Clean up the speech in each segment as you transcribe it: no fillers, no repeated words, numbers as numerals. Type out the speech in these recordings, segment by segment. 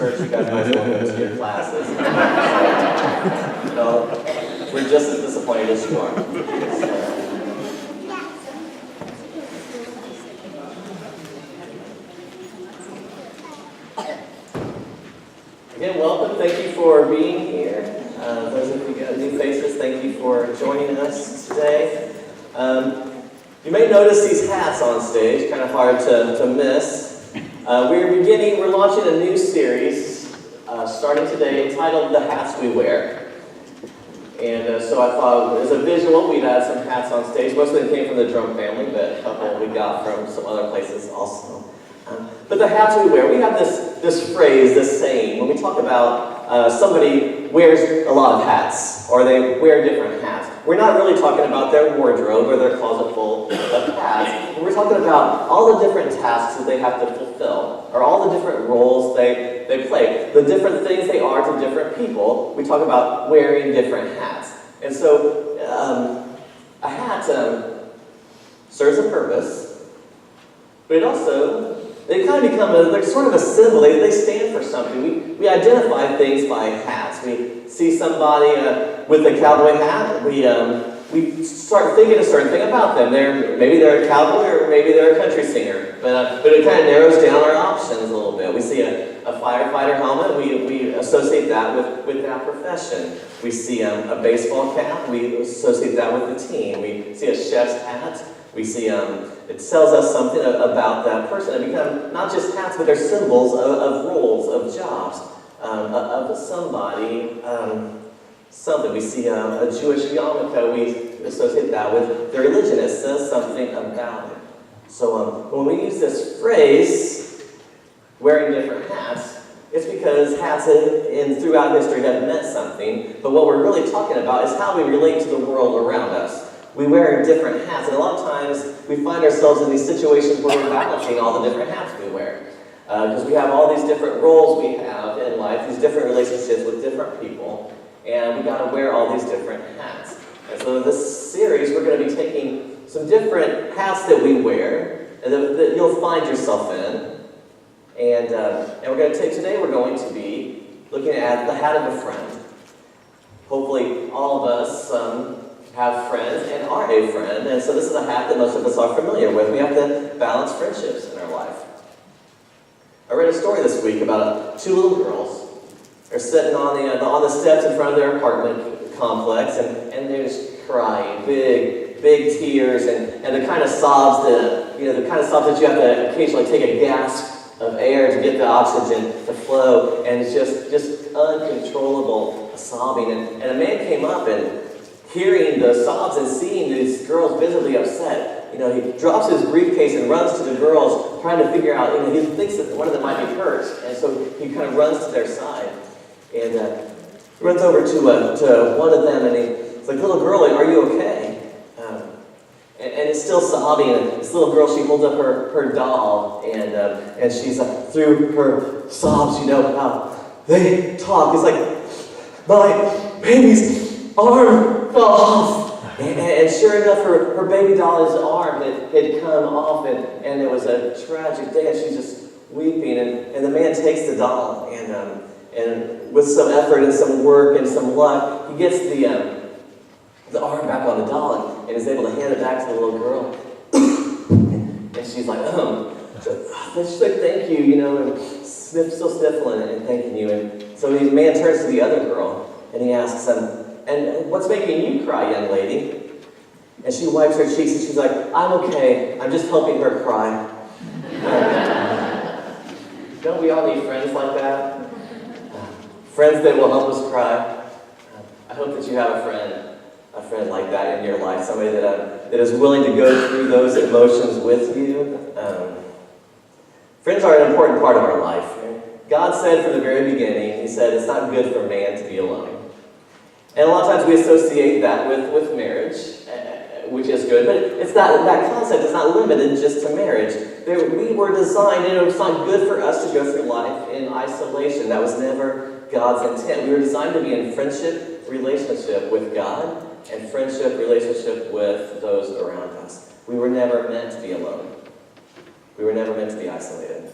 church, you guys might as well go to your classes. No, we're just as disappointed as you are. Again, welcome. Thank you for being here. Those of you who got new faces, thank you for joining us today. You may notice these hats on stage, kind of hard to miss. We're launching a new series starting today entitled The Hats We Wear. And so I thought as a visual, we'd add some hats on stage. Most of them came from the drum family, but a couple we got from some other places also. But the hats we wear, we have this phrase, this saying, when we talk about somebody wears a lot of hats, or they wear different hats. We're not really talking about their wardrobe or their closet full of hats. We're talking about all the different tasks that they have to fulfill, or all the different roles they play, the different things they are to different people. We talk about wearing different hats. And so a hat serves a purpose, but they kind of become they're sort of a symbol. They stand for something. We identify things by hats. We see somebody with a cowboy hat. We start thinking a certain thing about them. Maybe they're a cowboy or maybe they're a country singer. But it kind of narrows down our options a little bit. We see a firefighter helmet. We associate that with that profession. We see a baseball cap. We associate that with the team. We see a chef's hat. We see it tells us something about that person. It become not just hats, but they're symbols of roles, of jobs, of somebody, something. We see a Jewish yarmulke. We associate that with their religion. It says something about it. So when we use this phrase, wearing different hats, it's because hats throughout history have meant something. But what we're really talking about is how we relate to the world around us. We wear different hats, and a lot of times we find ourselves in these situations where we're balancing all the different hats we wear. Because we have all these different roles we have in life, these different relationships with different people, and we got to wear all these different hats. And so in this series, we're going to be taking some different hats that we wear, and that you'll find yourself in. And we're going to be looking at the hat of a friend. Hopefully all of us have friends and are a friend, and so this is a hat that most of us are familiar with. We have to balance friendships in our life. I read a story this week about two little girls. They're sitting on the steps in front of their apartment complex, and they're just crying, big tears, and the kind of sobs that you have to occasionally take a gasp of air to get the oxygen to flow, and it's just uncontrollable sobbing. And a man came up and hearing the sobs and seeing these girls visibly upset, he drops his briefcase and runs to the girls, trying to figure out, he thinks that one of them might be hurt, and so he kind of runs to their side, and he runs over to one of them, and he's like, "Little girl, are you okay?" And it's still sobbing, and this little girl, she holds up her doll, and she's through her sobs, how they talk. It's like, "My baby's arm fell off." And sure enough, her baby doll's arm had come off, and it was a tragic day, and she's just weeping. And the man takes the doll, and with some effort and some work and some luck, he gets the arm back on the doll and is able to hand it back to the little girl. And she's like, she's like, "Thank you," and still sniffling and thanking you. And so the man turns to the other girl, and he asks "And what's making you cry, young lady?" And she wipes her cheeks and she's like, "I'm okay. I'm just helping her cry." Don't we all need friends like that? Friends that will help us cry. I hope that you have a friend like that in your life, somebody that is willing to go through those emotions with you. Friends are an important part of our life. God said from the very beginning, He said, it's not good for man to be alone. And a lot of times we associate that with marriage, which is good, but that concept is not limited just to marriage. We were designed, it's not good for us to go through life in isolation. That was never God's intent. We were designed to be in friendship, relationship with God, and friendship, relationship with those around us. We were never meant to be alone. We were never meant to be isolated.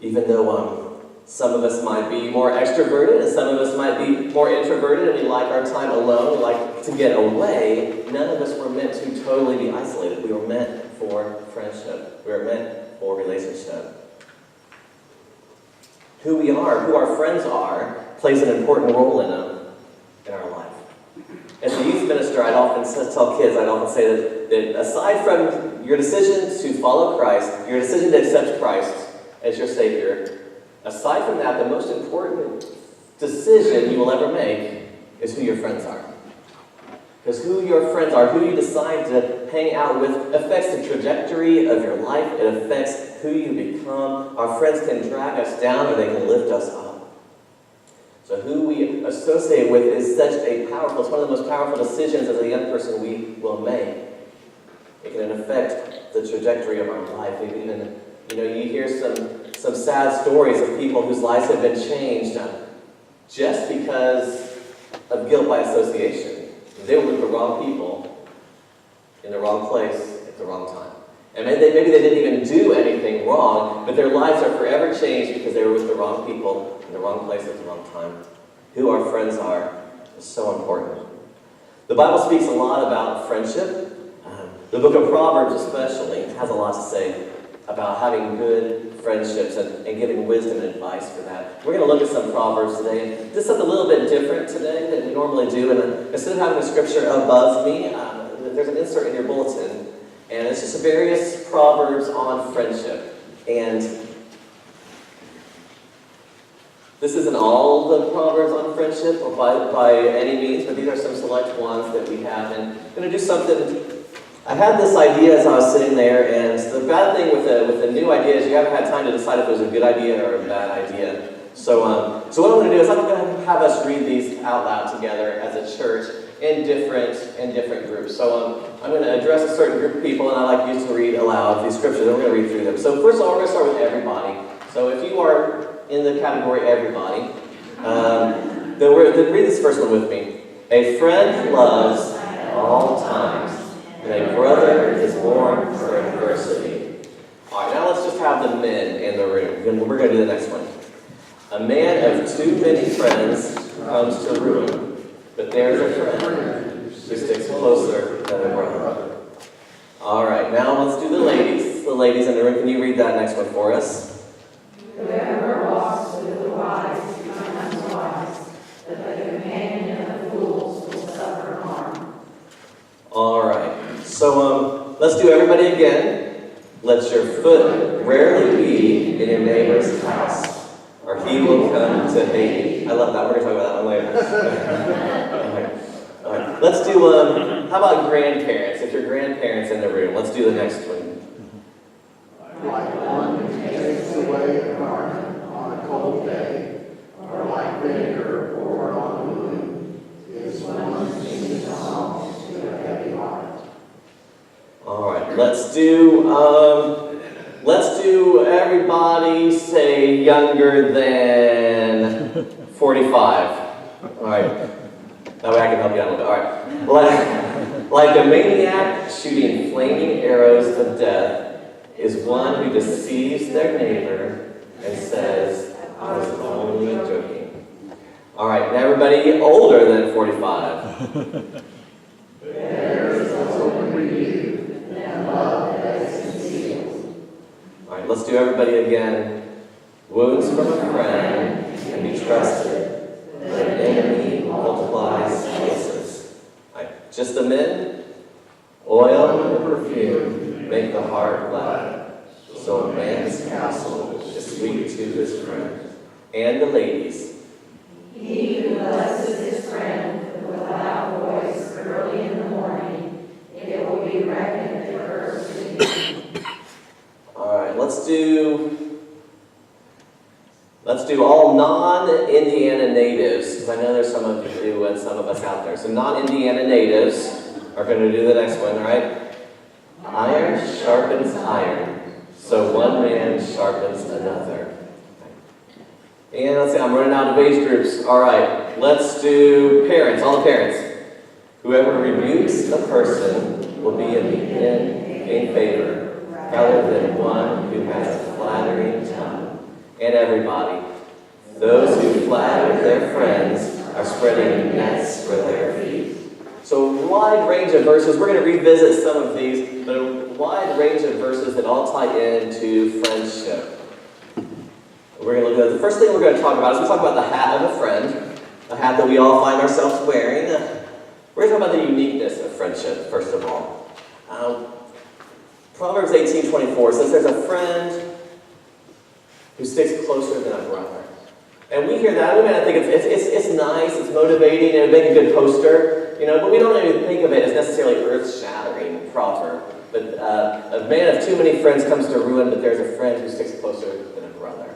Even though some of us might be more extroverted and some of us might be more introverted and we like our time alone, we like to get away, none of us were meant to totally be isolated. We were meant for friendship. We were meant for relationship. Who we are, who our friends are, plays an important role in our life. As a youth minister, I'd often say that aside from your decision to follow Christ, your decision to accept Christ as your Savior, aside from that, the most important decision you will ever make is who your friends are. Because who your friends are, who you decide to hang out with, affects the trajectory of your life. It affects who you become. Our friends can drag us down or they can lift us up. So who we associate with is such a powerful, it's one of the most powerful decisions as a young person we will make. It can affect the trajectory of our life. We've even, you hear some sad stories of people whose lives have been changed just because of guilt by association. They were with the wrong people in the wrong place at the wrong time. And maybe they didn't even do anything wrong, but their lives are forever changed because they were with the wrong people in the wrong place at the wrong time. Who our friends are is so important. The Bible speaks a lot about friendship. The book of Proverbs especially has a lot to say about having good friendships and giving wisdom and advice for that. We're going to look at some Proverbs today. This is something a little bit different today than we normally do. And instead of having a scripture above me, there's an insert in your bulletin. And it's just various Proverbs on friendship. And this isn't all the Proverbs on friendship or by any means, but these are some select ones that we have. And I'm going to do something. I had this idea as I was sitting there, and the bad thing with a new idea is you haven't had time to decide if it was a good idea or a bad idea. So what I'm going to do is I'm going to have us read these out loud together as a church in different groups. So I'm going to address a certain group of people, and I'd like you to read aloud these scriptures, and we're going to read through them. So first of all, we're going to start with everybody. So if you are in the category everybody, then read this first one with me. A friend loves at all times. And a brother is born for adversity. All right, now let's just have the men in the room. We're going to do the next one. A man of too many friends comes to ruin, but there's a friend who sticks closer than a brother. All right, now let's do the ladies. The ladies in the room, can you read that next one for us? Whoever walks with the wise becomes wise, but the companion of fools will suffer harm. All right. So let's do everybody again. Let your foot rarely be in your neighbor's house, or he will come to hate you. I love that. We're going to talk about that one later. All right. Let's do, how about grandparents? If your grandparents in the room, let's do the next one. Like one who takes away a garment on a cold day, or like vinegar poured on a wound, is one who sings songs to a heavy heart. All right, let's do everybody say younger than 45. All right, that way I can help you out a little bit. All right, like a maniac shooting flaming arrows of death is one who deceives their neighbor and says, I was only joking. All right, now everybody older than 45. There is a hope for you, and love that is concealed. All right, let's do everybody again. Wounds from a friend can be trusted, but an enemy multiplies kisses. All right, just the men. Oil and perfume make the heart glad, so a man's counsel is sweet to his friend. And the ladies. He who blesses his friend with a loud voice early in the morning, it will be reckoned a curse to him. All right, let's do all non-Indiana natives, because I know there's some of you and some of us out there. So non-Indiana natives are going to do the next one, all right? Iron sharpens iron, so one man sharpens another. And let's see, I'm running out of age groups. All right, let's do parents, all the parents. Whoever rebukes a person will be in favor, rather than one who has a flattering tongue. and everybody. Those who flatter their friends are spreading nets for their feet. So a wide range of verses. We're going to revisit some of these, but a wide range of verses that all tie into friendship. We're going to look at the first thing we're going to talk about is we talk about the hat of a friend, a hat that we all find ourselves wearing. We're going to talk about the uniqueness of friendship, first of all. Proverbs 18:24 says there's a friend who sticks closer than a brother. And we hear that, we might think it's nice, it's motivating, it would make a good poster, but we don't even think of it as necessarily earth-shattering proverb. But a man of too many friends comes to ruin, but there's a friend who sticks closer than a brother.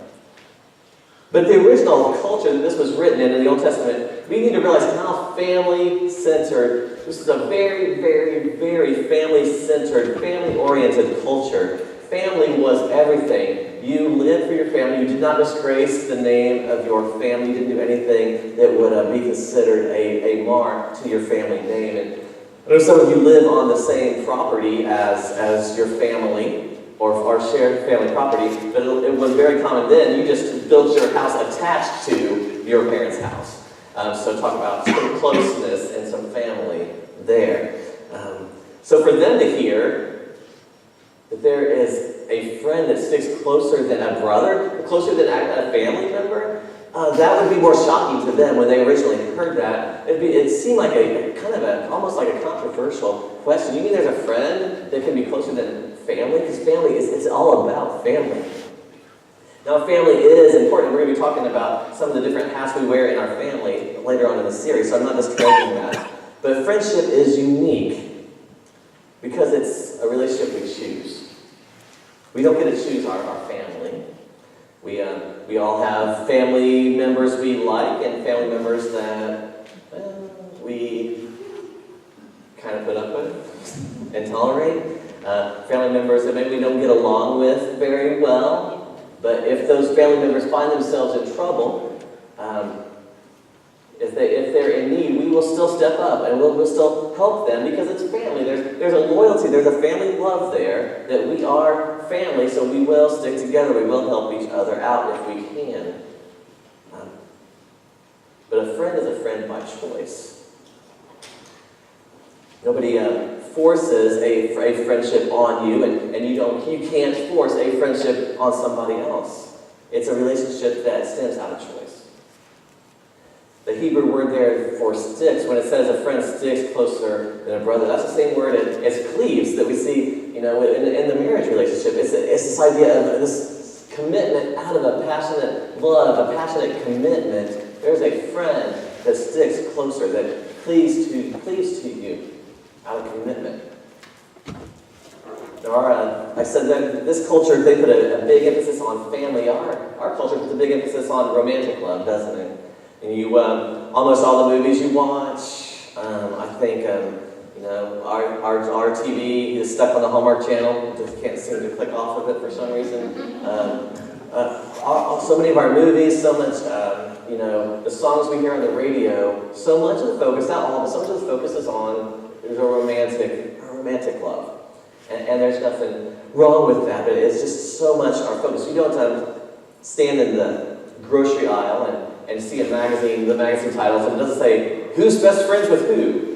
But the original culture that this was written in the Old Testament, we need to realize how family-centered, this is a very, very, very family-centered, family-oriented culture. Family was everything. You lived for your family. You did not disgrace the name of your family. You didn't do anything that would be considered a mark to your family name. And I know some of you live on the same property as your family, or shared family property, but it was very common then. You just built your house attached to your parents' house. So talk about some closeness and some family there. So for them to hear that there is a friend that sticks closer than a brother, closer than a family member, that would be more shocking to them when they originally heard that. It seemed like almost like a controversial question. You mean there's a friend that can be closer than family? Because family it's all about family. Now, family is important. We're going to be talking about some of the different hats we wear in our family later on in the series, so I'm not disclaiming that. But friendship is unique because it's a relationship we choose. We don't get to choose our family. We all have family members we like and family members that we kind of put up with and tolerate. Family members that maybe we don't get along with very well. But if those family members find themselves in trouble, if they're in need, we will still step up and we'll still help them because it's family. There's a loyalty, there's a family love there, that we are family, so we will stick together. We will help each other out if we can. But a friend is a friend by choice. Nobody forces a friendship on you, and you can't force a friendship on somebody else. It's a relationship that stems out of choice. The Hebrew word there for sticks, when it says a friend sticks closer than a brother, that's the same word as cleaves that we see, in the marriage relationship. It's this idea of this commitment out of a passionate love, a passionate commitment. There's a friend that sticks closer, that cleaves to you out of commitment. Now, I said that this culture, they put a big emphasis on family. Our culture puts a big emphasis on romantic love, doesn't it? And you, almost all the movies you watch, I think, our TV is stuck on the Hallmark Channel. Just can't seem to click off of it for some reason. So many of our movies, so much, the songs we hear on the radio, so much of the focus, not all, but so much of the focus is on a romantic love. And there's nothing wrong with that, but it's just so much our focus. You don't stand in the grocery aisle and see the magazine titles, and it doesn't say, who's best friends with who,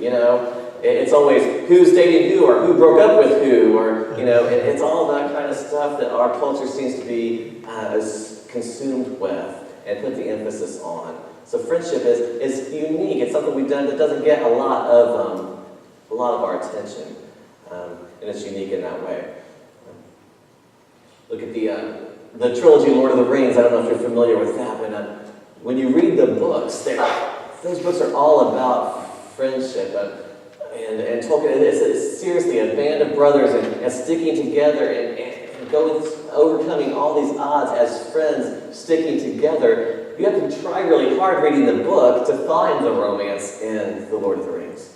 It's always, who's dating who, or who broke up with who, or, it's all that kind of stuff that our culture seems to be consumed with and put the emphasis on. So friendship is unique. It's something we've done that doesn't get a lot of our attention, and it's unique in that way. Look at the trilogy Lord of the Rings. I don't know if you're familiar with that, but when you read the books, those books are all about friendship. And Tolkien is seriously a band of brothers and sticking together and overcoming all these odds as friends sticking together. You have to try really hard reading the book to find the romance in the Lord of the Rings.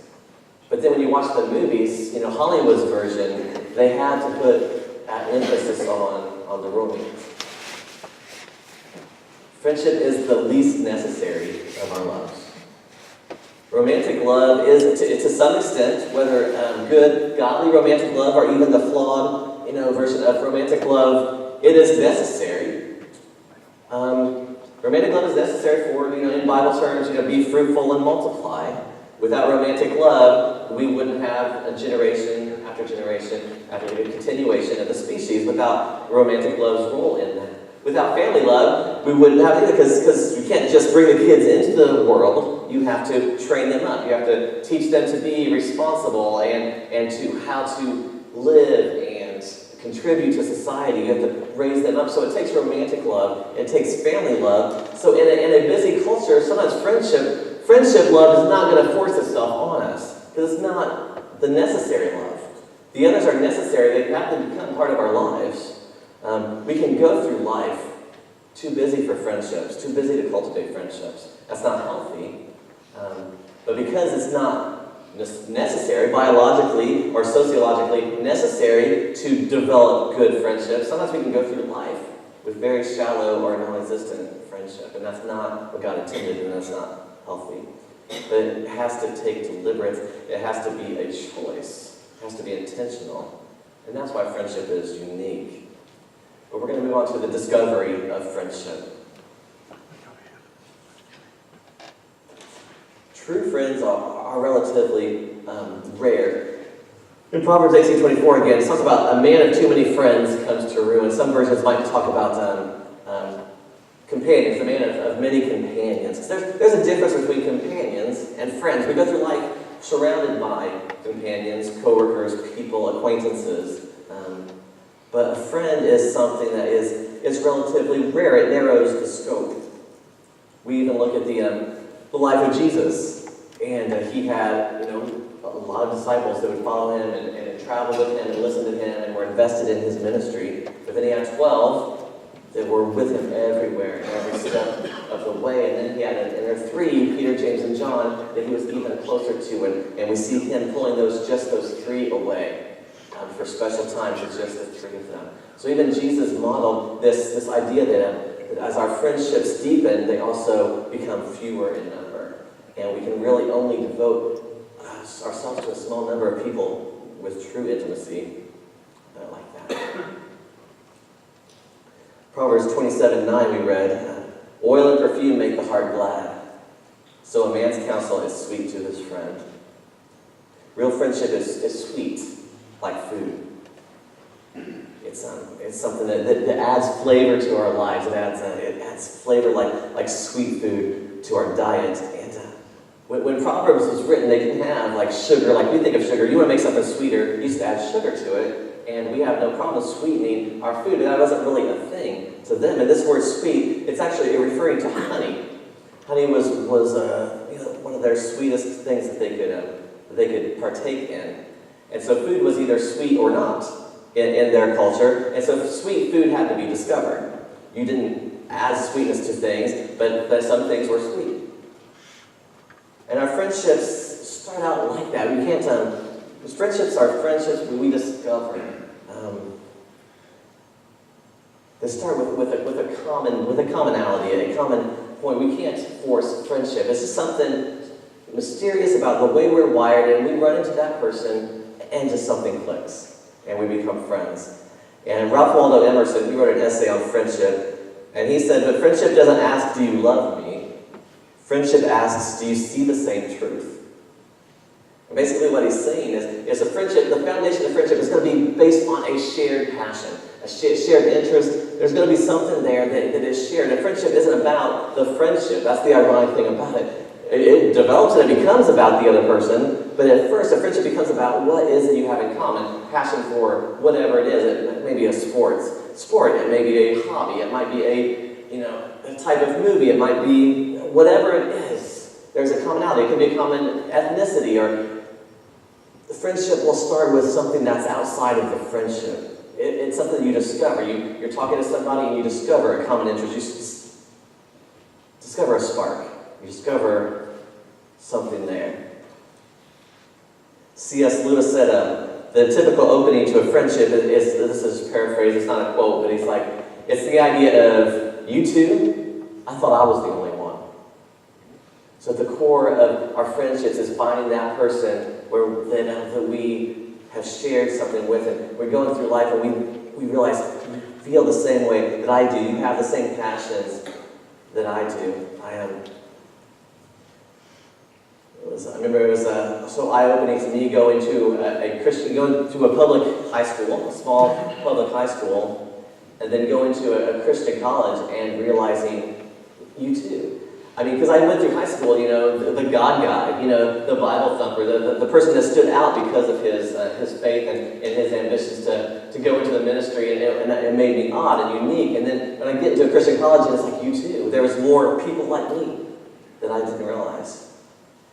But then when you watch the movies, Hollywood's version, they had to put emphasis on the romance. Friendship is the least necessary of our loves. Romantic love is, to some extent, whether good, godly romantic love or even the flawed, version of romantic love, it is necessary. Romantic love is necessary for, in Bible terms, be fruitful and multiply. Without romantic love, we wouldn't have a generation after continuation of the species without romantic love's role in that. Without family love, we wouldn't have it because you can't just bring the kids into the world. You have to train them up. You have to teach them to be responsible and to how to live and contribute to society. You have to raise them up. So it takes romantic love. It takes family love. So in a busy culture, sometimes friendship love is not going to force itself on us because it's not the necessary love. The others are necessary. They have to become part of our lives. We can go through life too busy for friendships, too busy to cultivate friendships. That's not healthy. But because it's not necessary, biologically or sociologically necessary to develop good friendships, sometimes we can go through life with very shallow or non-existent friendship. And that's not what God intended, and that's not healthy. But it has to take deliberate, it has to be a choice. It has to be intentional. And that's why friendship is unique. But we're going to move on to the discovery of friendship. True friends are relatively rare. In Proverbs 18:24 again, it talks about a man of too many friends comes to ruin. Some versions might talk about companions, a man of many companions. There's a difference between companions and friends. We go through life surrounded by companions, coworkers, people, acquaintances. But a friend is something that is relatively rare. It narrows the scope. We even look at the life of Jesus, and he had a lot of disciples that would follow him and travel with him and listen to him and were invested in his ministry. But then he had 12 that were with him everywhere, every step of the way. And then he had there are 3, Peter, James, and John, that he was even closer to. And we see him pulling those 3 away for special times with just the 3 of them. So even Jesus modeled this idea that as our friendships deepen, they also become fewer in number. And we can really only devote ourselves to a small number of people with true intimacy like that. Proverbs 27:9 we read, oil and perfume make the heart glad, so a man's counsel is sweet to his friend. Real friendship is sweet, like food. It's something that adds flavor to our lives. It adds flavor like sweet food to our diet. And when Proverbs was written, they didn't have like sugar, like we think of sugar. You want to make something sweeter, you used to add sugar to it. And we have no problem sweetening our food. That wasn't really a thing to them. And this word sweet, it's actually referring to honey. Honey was one of their sweetest things that they could partake in. And so food was either sweet or not in their culture. And so sweet food had to be discovered. You didn't add sweetness to things, but some things were sweet. And our friendships start out like that. We can't, friendships are friendships we discover. They start with a commonality, a common point. We can't force friendship. It's just something mysterious about the way we're wired, and we run into that person, and just something clicks, and we become friends. And Ralph Waldo Emerson, he wrote an essay on friendship, and he said, but friendship doesn't ask, do you love me? Friendship asks, do you see the same truth? And basically what he's saying is a friendship, the foundation of friendship is going to be based on a shared passion, a shared interest. There's going to be something there that is shared. And friendship isn't about the friendship. That's the ironic thing about it. It develops and it becomes about the other person, but at first a friendship becomes about what is it you have in common. Passion for whatever it is. It may be a sport, it may be a hobby, it might be a type of movie, it might be whatever it is. There's a commonality. It could be a common ethnicity, or the friendship will start with something that's outside of the friendship. It's something you discover. You're talking to somebody and you discover a common interest. You discover a spark. You discover something there. C.S. Lewis said the typical opening to a friendship is, this is paraphrased, it's not a quote, but he's like, it's the idea of, you two, I thought I was the only one. So at the core of our friendships is finding that person that we have shared something with, and we're going through life and we realize you feel the same way that I do. You have the same passions that I do. I remember it was so eye-opening to me going to going to a public high school, a small public high school, and then going to a Christian college and realizing you too. I mean, because I went through high school, the God guy, the Bible thumper, the person that stood out because of his faith and his ambitions to go into the ministry, and it made me odd and unique. And then when I get into a Christian college, and it's like you too. There was more people like me that I didn't realize.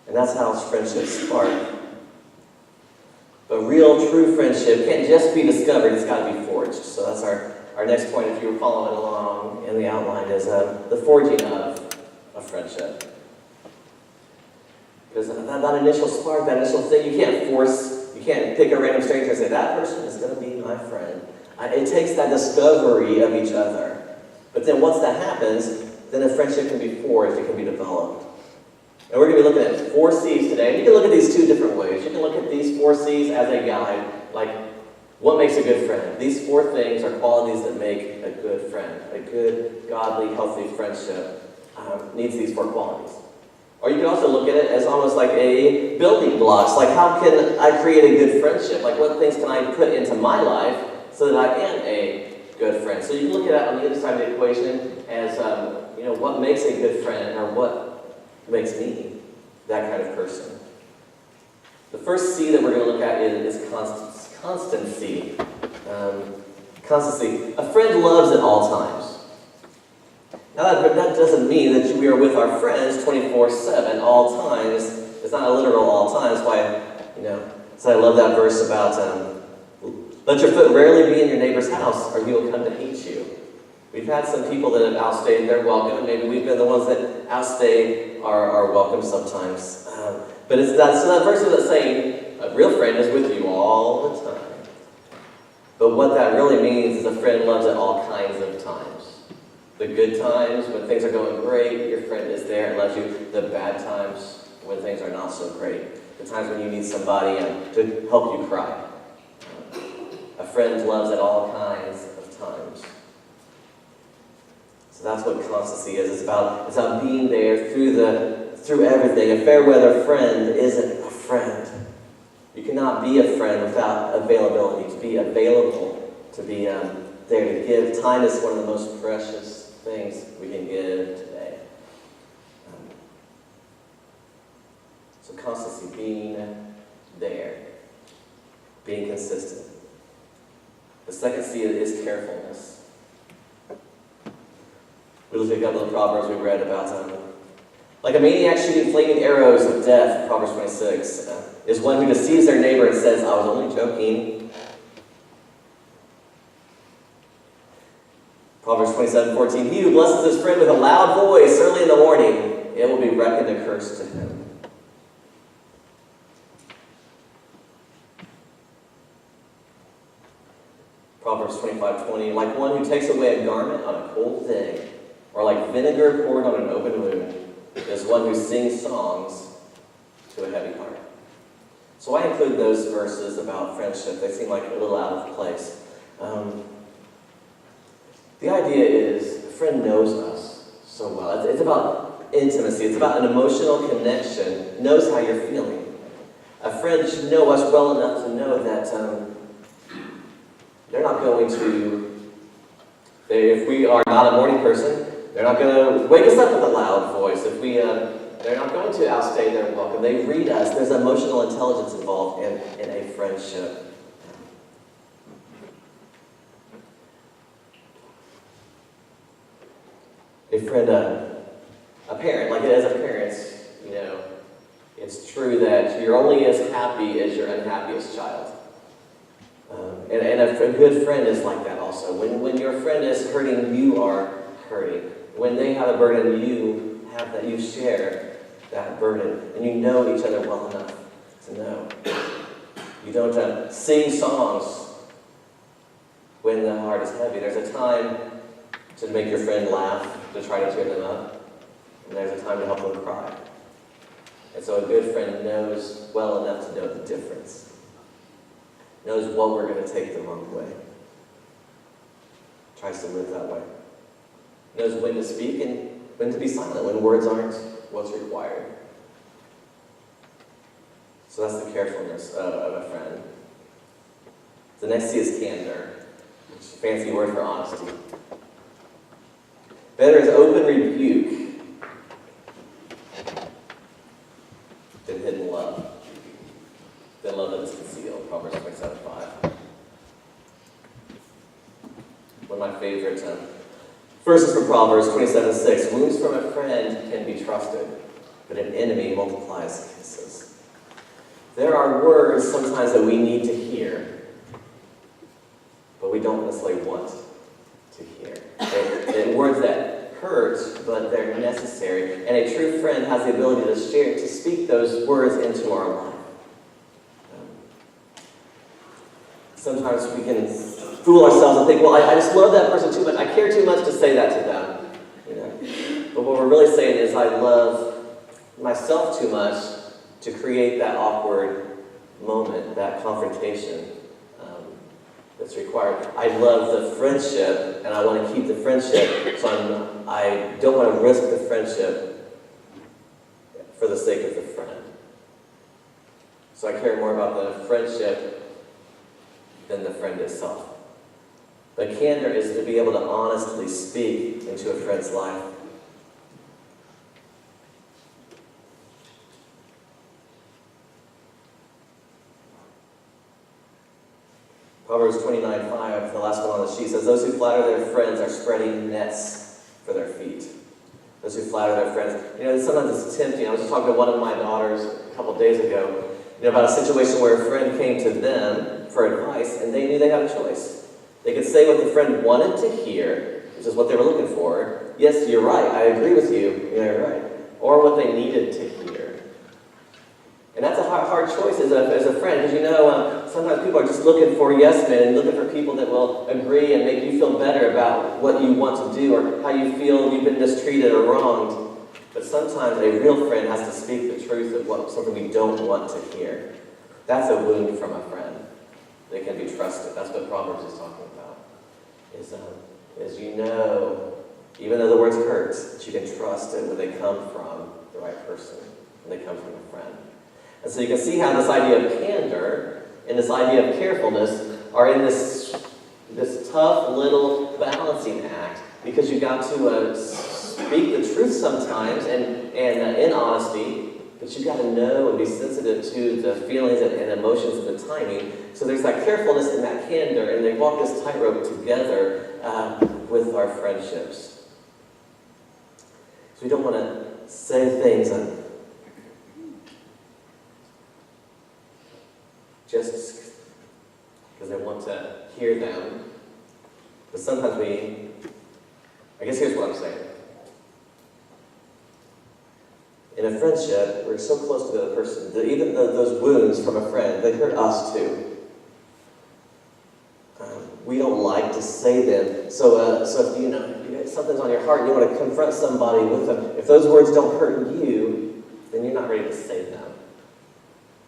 And that's how friendships spark. But real, true friendship can't just be discovered, it's got to be forged. So that's our next point, if you were following along in the outline, is the forging of a friendship. Because that initial spark, that initial thing, you can't pick a random stranger and say, that person is going to be my friend. It takes that discovery of each other. But then once that happens, then a friendship can be forged, it can be developed. And we're going to be looking at 4 C's today. And you can look at these 2 different ways. You can look at these 4 C's as a guide, like what makes a good friend. These 4 things are qualities that make a good friend. A good, godly, healthy friendship needs these 4 qualities. Or you can also look at it as almost like a building blocks. Like, how can I create a good friendship? Like, what things can I put into my life so that I am a good friend? So you can look at it on the other side of the equation as, what makes a good friend, or what makes me that kind of person. The first C that we're going to look at is constancy. Constancy. A friend loves at all times. Now that doesn't mean that we are with our friends 24/7 all times. It's not a literal all times. So I love that verse about let your foot rarely be in your neighbor's house, or he will come to hate you. We've had some people that have outstayed their welcome, and maybe we've been the ones that outstay our welcome sometimes. But that verse isn't saying a real friend is with you all the time. But what that really means is a friend loves at all kinds of times. The good times, when things are going great, your friend is there and loves you. The bad times, when things are not so great. The times when you need somebody to help you cry. A friend loves at all kinds of times. So that's what constancy is. It's about being there through everything. A fair weather friend isn't a friend. You cannot be a friend without availability. To be available, to be there to give. Time is one of the most precious things we can give today. So constancy, being there, being consistent. The second C is carefulness. We looked at a couple of Proverbs we read about like a maniac shooting flaming arrows of death, Proverbs 26, is one who deceives their neighbor and says, I was only joking. Proverbs 27:14, he who blesses his friend with a loud voice early in the morning, it will be reckoned a curse to him. Proverbs 25:20, like one who takes away a garment on a cold day, or like vinegar poured on an open wound, is one who sings songs to a heavy heart. So I include those verses about friendship. They seem like a little out of place. The idea is a friend knows us so well. It's about intimacy. It's about an emotional connection. Knows how you're feeling. A friend should know us well enough to know that they're not going to, if we are not a morning person, they're not going to wake us up with a loud voice. If they're not going to outstay their welcome. They read us. There's emotional intelligence involved in a friendship. A friend, a parent, like as a parent, it's true that you're only as happy as your unhappiest child. And a good friend is like that also. When your friend is hurting, you are hurting. When they have a burden, you have that. You share that burden, and you know each other well enough to know. You don't sing songs when the heart is heavy. There's a time to make your friend laugh, to try to cheer them up, and there's a time to help them cry. And so a good friend knows well enough to know the difference. Knows what we're going to take the wrong way. tries to live that way. Knows when to speak and when to be silent, when words aren't what's required. So that's the carefulness of a friend. The next C is candor, which is a fancy word for honesty. Better is open rebuke than hidden love. Than love that is concealed. Proverbs 27:5. One of my favorite verses from Proverbs 27:6. Wounds from a friend can be trusted, but an enemy multiplies kisses. There are words sometimes that we need to hear, but we don't necessarily want to hear. They're words that hurt, but they're necessary. And a true friend has the ability to speak those words into our life. Sometimes we can fool ourselves and think, well, I just love that person too much. I care too much to say that to them. But what we're really saying is I love myself too much to create that awkward moment, that confrontation that's required. I love the friendship, and I want to keep the friendship, so I don't want to risk the friendship for the sake of the friend. So I care more about the friendship than the friend itself. But candor is to be able to honestly speak into a friend's life. Proverbs 29:5, the last one on the sheet, says, those who flatter their friends are spreading nets for their feet. Those who flatter their friends. Sometimes it's tempting. I was just talking to one of my daughters a couple of days ago, about a situation where a friend came to them for advice, and they knew they had a choice. They could say what the friend wanted to hear, which is what they were looking for. Yes, you're right. I agree with you. You're right. Or what they needed to hear. And that's a hard choice as a friend, because sometimes people are just looking for yes men and looking for people that will agree and make you feel better about what you want to do or how you feel you've been mistreated or wronged. But sometimes a real friend has to speak the truth of something we don't want to hear. That's a wound from a friend. They can be trusted. That's what Proverbs is talking about. Is even though the words hurt, that you can trust it when they come from the right person, when they come from a friend. And so you can see how this idea of candor and this idea of carefulness are in this tough little balancing act, because you've got to speak the truth sometimes and in honesty, but you've got to know and be sensitive to the feelings and emotions of the timing. So there's that carefulness and that candor, and they walk this tightrope together with our friendships. So we don't want to say things just because they want to hear them. But sometimes I guess here's what I'm saying. In a friendship, we're so close to the other person that even those wounds from a friend, they hurt us too. We don't like to say them. So if something's on your heart and you want to confront somebody with them, if those words don't hurt you, then you're not ready to say them.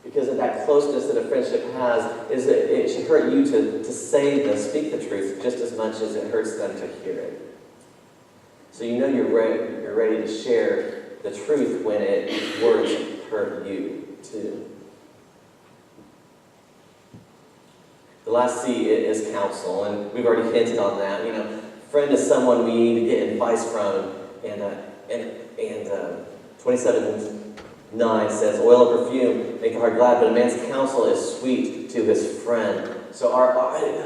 Because of that closeness that a friendship has, is that it should hurt you to speak the truth just as much as it hurts them to hear it. So you're ready to share the truth when words hurt you too. The last C is counsel, and we've already hinted on that. Friend is someone we need to get advice from, and 27:9 says, oil of perfume make a heart glad, but a man's counsel is sweet to his friend. So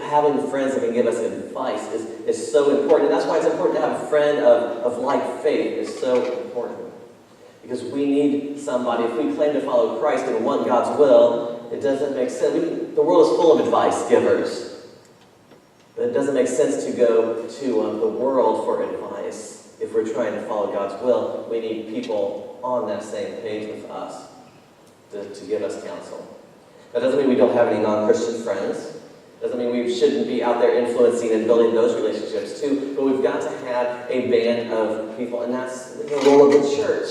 having friends that can give us advice is so important. And that's why it's important to have a friend of like faith. Is so important. Because we need somebody, if we claim to follow Christ and want God's will, it doesn't make sense. The world is full of advice givers. But it doesn't make sense to go to the world for advice. If we're trying to follow God's will, we need people on that same page with us to give us counsel. That doesn't mean we don't have any non-Christian friends. Doesn't mean we shouldn't be out there influencing and building those relationships too. But we've got to have a band of people, and that's the role of the church,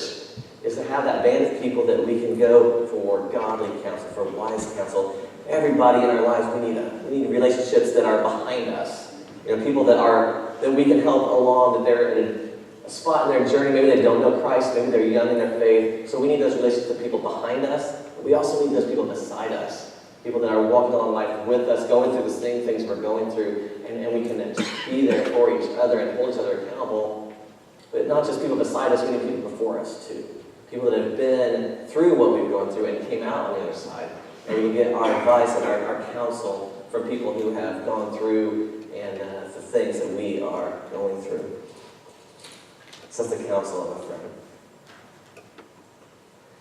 is to have that band of people that we can go for godly counsel, for wise counsel. Everybody in our lives, we need relationships that are behind us, People that we can help along, that they're in a spot in their journey. Maybe they don't know Christ. Maybe they're young in their faith. So we need those relationships with people behind us. But we also need those people beside us. People that are walking along life with us, going through the same things we're going through. And we can just be there for each other and hold each other accountable. But not just people beside us, we need people before us too. People that have been through what we've gone through and came out on the other side. And we can get our advice and our counsel from people who have gone through and the things that we are going through. So that's the counsel of a friend.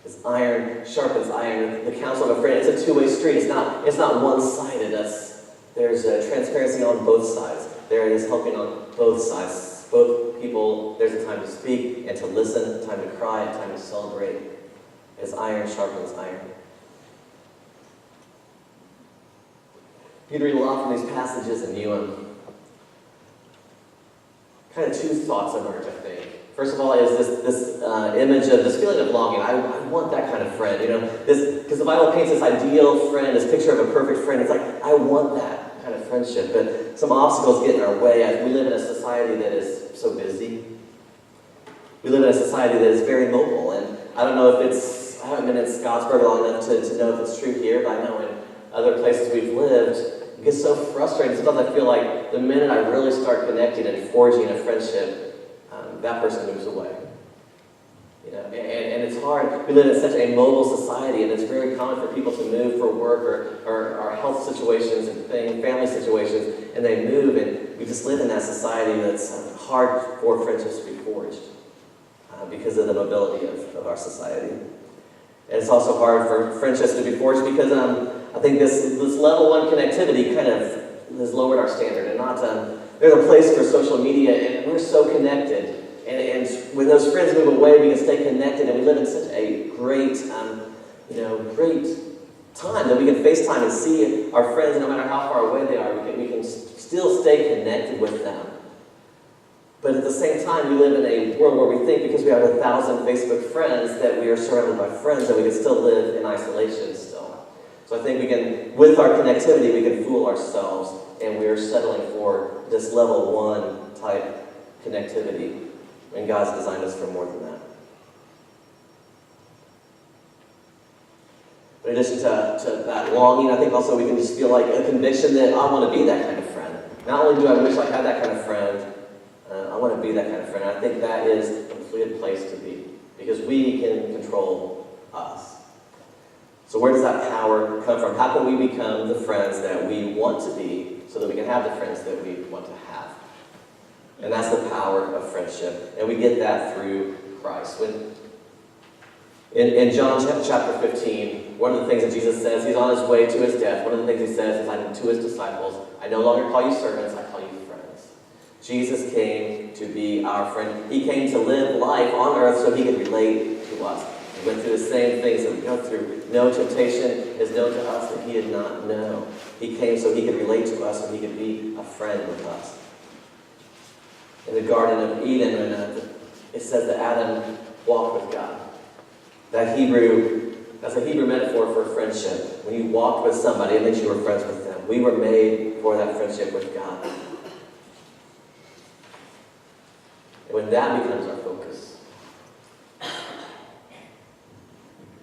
As iron sharpens iron, the counsel of a friend, it's a two-way street. It's not one-sided. There's transparency on both sides. There is helping on both sides. Both people, there's a time to speak and to listen, a time to cry, a time to celebrate. As iron sharpens iron. You'd read a lot from these passages and you kind of two thoughts emerge, I think. First of all, is this image of this feeling of longing. I want that kind of friend, because the Bible paints this ideal friend, this picture of a perfect friend. It's like, I want that kind of friendship, but some obstacles get in our way as we live in a society that is so busy. We live in a society that is very mobile, and I don't know if I haven't been in Scottsburg long enough to know if it's true here, but I know in other places we've lived, it gets so frustrating. Sometimes I feel like the minute I really start connecting and forging a friendship, that person moves away. And it's hard. We live in such a mobile society, and it's very common for people to move for work or health situations and family situations, and they move, and we just live in that society that's hard for friendships to be forged because of the mobility of our society. And it's also hard for friendships to be forged because I think this level one connectivity kind of has lowered our standard, and not there's a place for social media, and we're so connected. And when those friends move away, we can stay connected, and we live in such a great, great time that we can FaceTime and see our friends, no matter how far away they are. We can still stay connected with them. But at the same time, we live in a world where we think because we have 1,000 Facebook friends that we are surrounded by friends, and we can still live in isolation still. So I think with our connectivity, we can fool ourselves, and we are settling for this level one type connectivity. And God's designed us for more than that. In addition to that longing, I think also we can just feel like a conviction that I want to be that kind of friend. Not only do I wish I had that kind of friend, I want to be that kind of friend. I think that is a completed place to be, because we can control us. So where does that power come from? How can we become the friends that we want to be so that we can have the friends that we want to have? And that's the power of friendship. And we get that through Christ. In John chapter 15, one of the things that Jesus says, he's on his way to his death. One of the things he says is to his disciples, I no longer call you servants, I call you friends. Jesus came to be our friend. He came to live life on earth so he could relate to us. He went through the same things that we go through. No temptation is known to us that he did not know. He came so he could relate to us, so he could be a friend with us. In the Garden of Eden, it says that Adam walked with God. That's a Hebrew metaphor for friendship. When you walked with somebody, it meant you were friends with them. We were made for that friendship with God. And when that becomes our focus,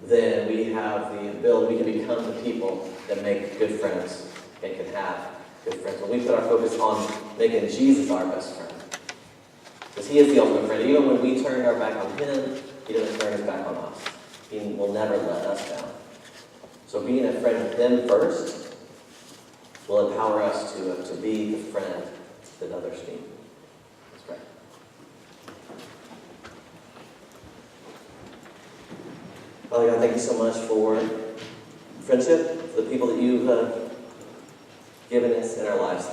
then we have the ability, we can become the people that make good friends and can have good friends. When we put our focus on making Jesus our best friend, because he is the ultimate friend. Even when we turn our back on him, he doesn't turn his back on us. He will never let us down. So being a friend with him first will empower us to be the friend that others need. Let's pray. Father God, thank you so much for friendship, for the people that you've given us in our lives.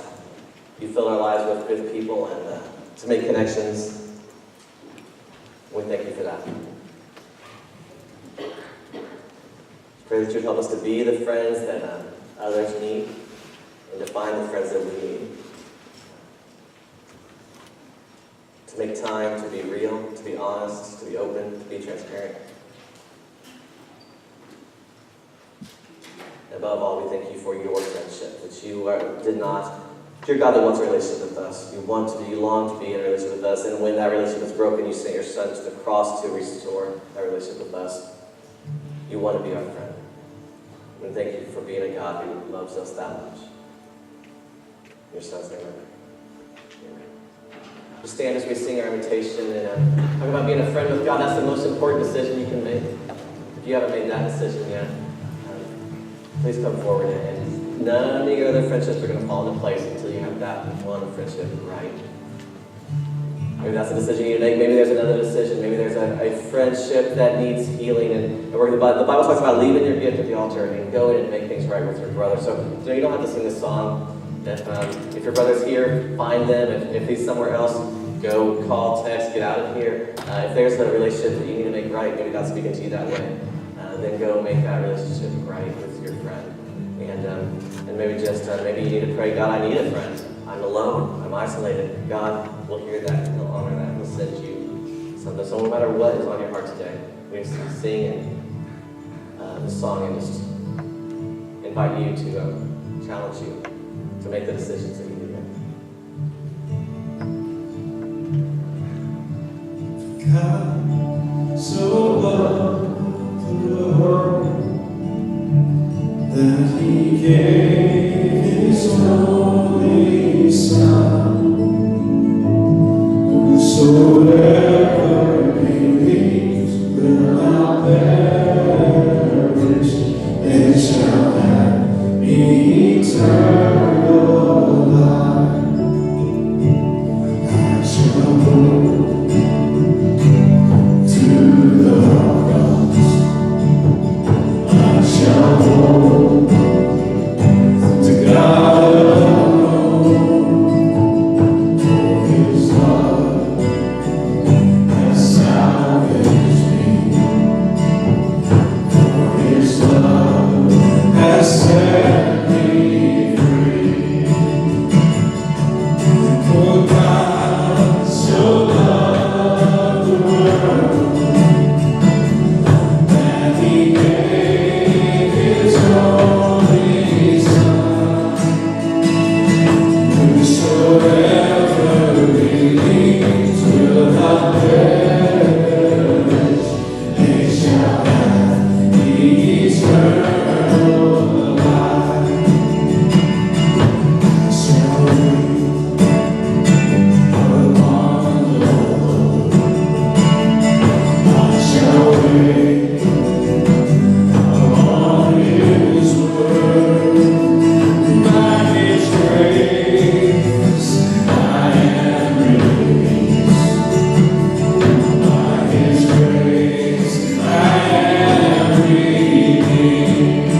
You fill our lives with good people and to make connections. We thank you for that. Pray that you help us to be the friends that others need and to find the friends that we need. To make time to be real, to be honest, to be open, to be transparent. Above all, we thank you for your friendship, that you did not Dear God that wants a relationship with us. You long to be in a relationship with us. And when that relationship is broken, you sent your Son to the cross to restore that relationship with us. You want to be our friend. And thank you for being a God who loves us that much. In your Son's name, amen. Just stand as we sing our invitation and talk about being a friend with God. That's the most important decision you can make. If you haven't made that decision yet, please come forward. And none of your other friendships are going to fall into place until you have that one friendship right. Maybe that's a decision you need to make. Maybe there's another decision. Maybe there's a friendship that needs healing. And the Bible talks about leaving your gift at the altar and go in and make things right with your brother. So you don't have to sing this song. If your brother's here, find them. If he's somewhere else, go, call, text, get out of here. If there's a relationship that you need to make right, maybe God's speaking to you that way, then go make that relationship right with your friend. And maybe maybe you need to pray, God, I need a friend. I'm alone. I'm isolated. God will hear that and He'll honor that. He'll send you something. So no matter what is on your heart today, we sing this song and just invite you to challenge you to make the decisions that you need to make. God so loved the world that He gave His only Son. Whosoever believes will not perish, they shall have eternal life. I shall go to the cross. I shall hold to God alone, for His love has salvaged me, for His love has set me free. For God so loved the world that He gave His only Son. Whosoever believes will not perish, they shall have eternal life. I shall wait upon the Lord. I shall wait upon His word. By His grace I am released. By His grace I am redeemed.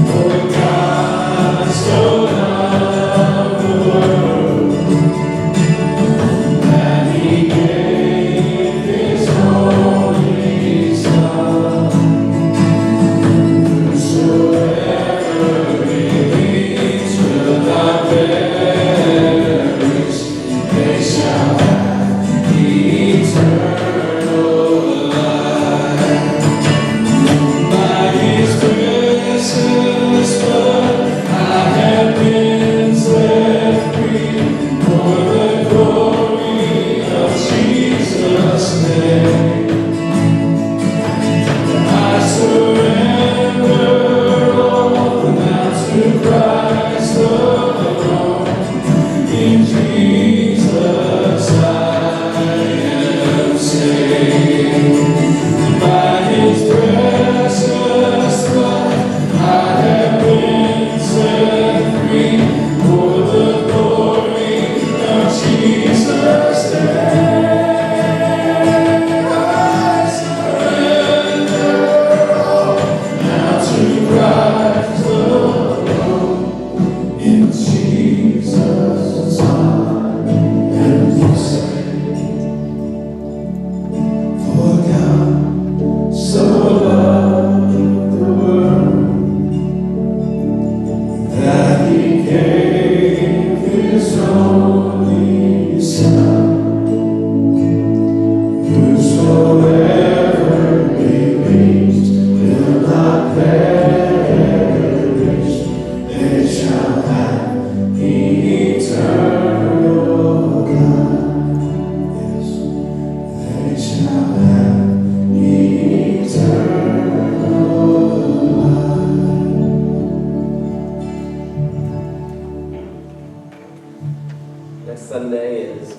For God so loved the world that He gave His only Son. Whosoever believes will not perish, they shall have eternal life. By His precious blood I have been set free, for the glory of Jesus' name. I surrender all now to Christ alone. In Jesus I am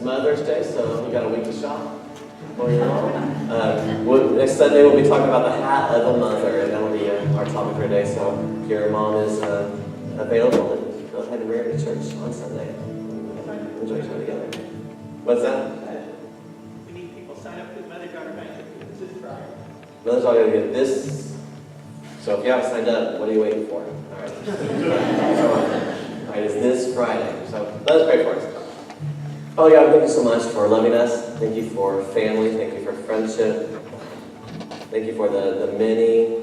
Mother's Day, so we got a week to shop for your mom. Next Sunday we'll be talking about the hat of a mother, and that will be our topic for today. So if your mom is available, then go ahead and bring her to church on Sunday. Enjoy time together. What's that? We need people sign up for the Mother Daughter Banquet. This is Bryan. Mother's all going to get this. So if you haven't signed up, what are you waiting for? All right. All right, it's this Friday. So let us pray for us. Oh God, thank you so much for loving us. Thank you for family. Thank you for friendship. Thank you for the many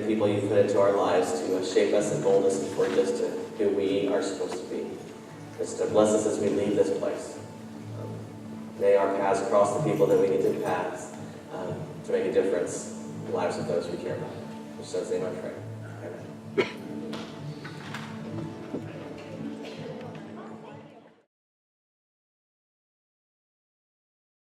people you've put into our lives to shape us and mold us and forge us to who we are supposed to be. Just to bless us as we leave this place. May our paths cross the people that we need to pass to make a difference in the lives of those we care about. In Jesus' name I pray. Amen.